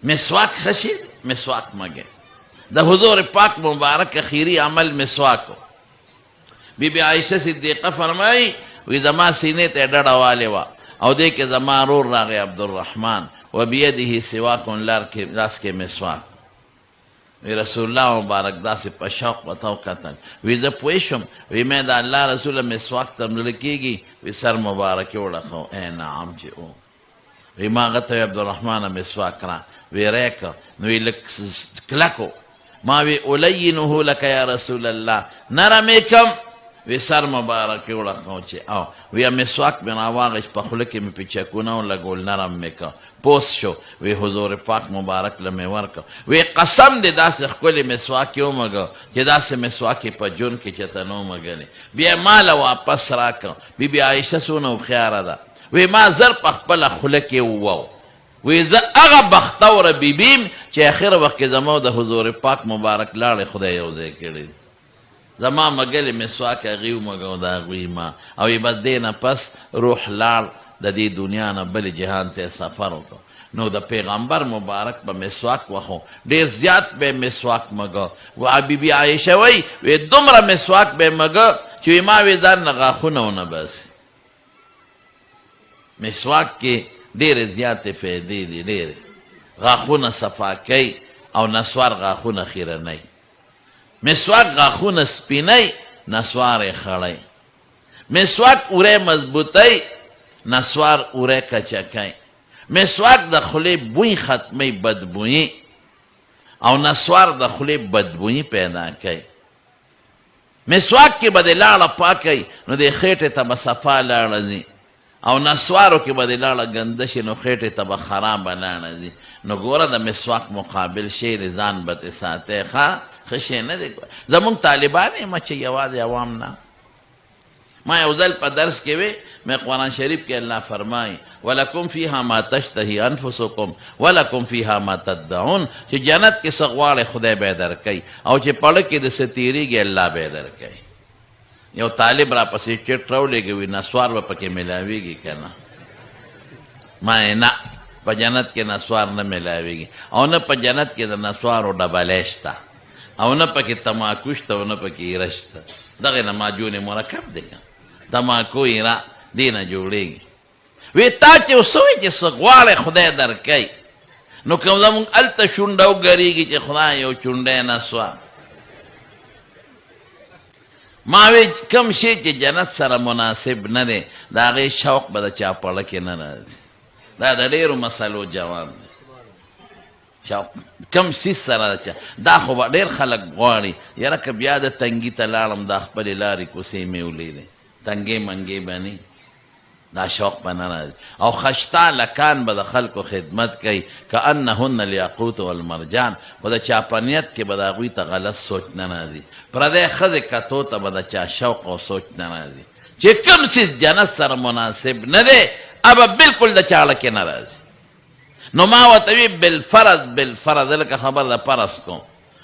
مسواک خشی مسواک مگے دا حضور پاک مبارک خیری عمل مسواکو بی بی عائشہ صدیقہ فرمائی وی زما سینے تے ڈڑا والے وا او دے کے زما رور راغ عبدالرحمن و بیدہی سواکن لاس کے مسواک وی رسول اللہ مبارک دا سے پشوق وطاو کتن وی دا پویشم وی میں دا اللہ رسول مسواک تم لڑکی گی وی سر مبارکی اڑکھو اے نعم جی او وی ما غطوی عبدالرحمن مسواک را وی ریکا وی کلکو ما وی اولینہو لکا یا رسول اللہ نرمیکم وی سر مبارکی اڑکھو چی او وی مسواک بنا واغش پخلکی میں پیچھکوناو لگول نرم مکا پوست شو وی حضور پاک مبارک لمی ورکو وی قسم دی دا سے خکولی مسواکیو مگو کہ دا سے مسواکی پا جون کی چتنو مگلی بی مالا واپس راکو بی بی عائشہ سونو خیارا دا وی ما زر پخپل خلکی وواو وی زر اغا بختور بی بیم چی اخیر وقت زمو دا حضور پاک مبارک لار خدا یوزے کردی زما مگلی مسواک اغیو مگو دا اغوی ما او ای بس دینا پس روح لار دا دی دنیا نا بلی جہان تے سفر ہوتا نو دا پیغمبر مبارک با مسواک وخو دیر زیاد بے مسواک مگو و بی بی عائشہ وی دمرا مسواک بے مگو چوی ما وی زان نغاخونو نبس مسواک کی دیر زیاد فیدی دی دیر غاخون صفاکی او نسوار غاخون خیرنی مسواک غاخون سپینی نسوار خڑی مسواک اوره مضبوطی نسوار اوره کچکی مسواک د خلی بوی ختمی بدبوئی او نسوار د خلی بدبوئی پیدا کی مسواک کی بده لاړه پاکی نو د خیټه ته صفا لاړه دي او نسوارو کی بده لاړه ګندشي نو خیټه ته خراب لاړه دي نو ګوره د مسواک مقابل شی ځان به ساته ښه خشه نه دی زمون طالبان ما چې یوازې عوام نه ما یو ځل په درس کې وی میں قرآن شریف کے اللہ فرمائی وَلَكُمْ فِيهَا مَا تَشْتَهِي أَنفُسُكُمْ وَلَكُمْ فِيهَا مَا تَدَّعُونَ چی جنت کے سغوار خدای بیدر کئی او چی پڑھ کے دسے تیری گے اللہ بیدر کئی یو طالب را پسی چٹ رو لے گوی نسوار با پکے ملاوی گی کنا مائے نا پا جنت کے نسوار نا ملاوی گی او نا پا جنت کے نسوار و ڈبالیشتا او نا پا کی تماکوشتا او نا پا کی رشتا دغی نماجون مرکب دیکھا تماکو ایرا دینا جوڑے گی وی تا چی اسوی چی سغوار خدای در کئی نو کم زمان علتا شنڈاو گری گی چی خدای یو چنڈے نسوا ماوی کم شی چی جنت سر مناسب ندے دا غی شوق بدا چا پڑکی نرازی دا دیرو مسئلو جواب دے شوق کم سیس سر چا دا خوبا دیر خلق غواری یرا کب یاد تنگی تلالم دا خپل لاری کسی میولی دے تنگی منگی بنی دا شوق بنانا او خشتا لکان بدا خلق و خدمت کئی کأنہن الیاقوت والمرجان بدا چاپنیت کے بدا غوی تا غلط سوچ ننازی پردے خز کتو تا بدا چا شوق و سوچ ننازی چی کم سیز جنت سر مناسب ندے اب بالکل دا چاڑکی نرازی نو ماوتوی بالفرض لکا خبر دا پرس کو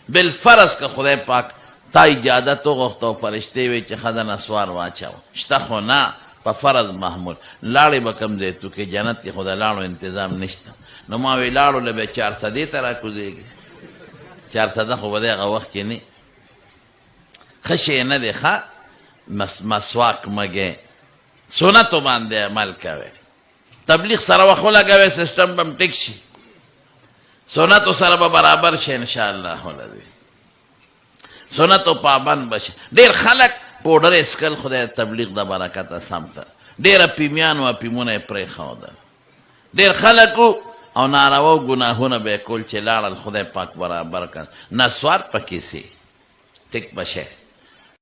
بالفرض کا خدای پاک تا اجادتو غفتو فرشتے وی چی خدا نسوار واچاو شتخو نا پا فرض محمول لاڑی بکم زیتو کہ جنت کی خدا لاڑو انتظام نشتا نو ماوی لاڑو لبے 400 ترا کزے گی 400 خو بدے غا وقت کی نی خشی ندے خوا مسواک مگے سنتو باندے عمل کوئے تبلیغ سر وخو لگوے سسٹم بم ٹک شی سنتو سر برابر شے انشاءاللہ سنتو پابند بشے دیر خلق پوڈر اسکل خدای تبلیغ دا برکت سامتا دیر پیمیان و پیمون پری خوادا دیر خلقو او نارواو گناہونا بے کل چلال خدای پاک برابر کن نسوار پا کسی ٹک بشے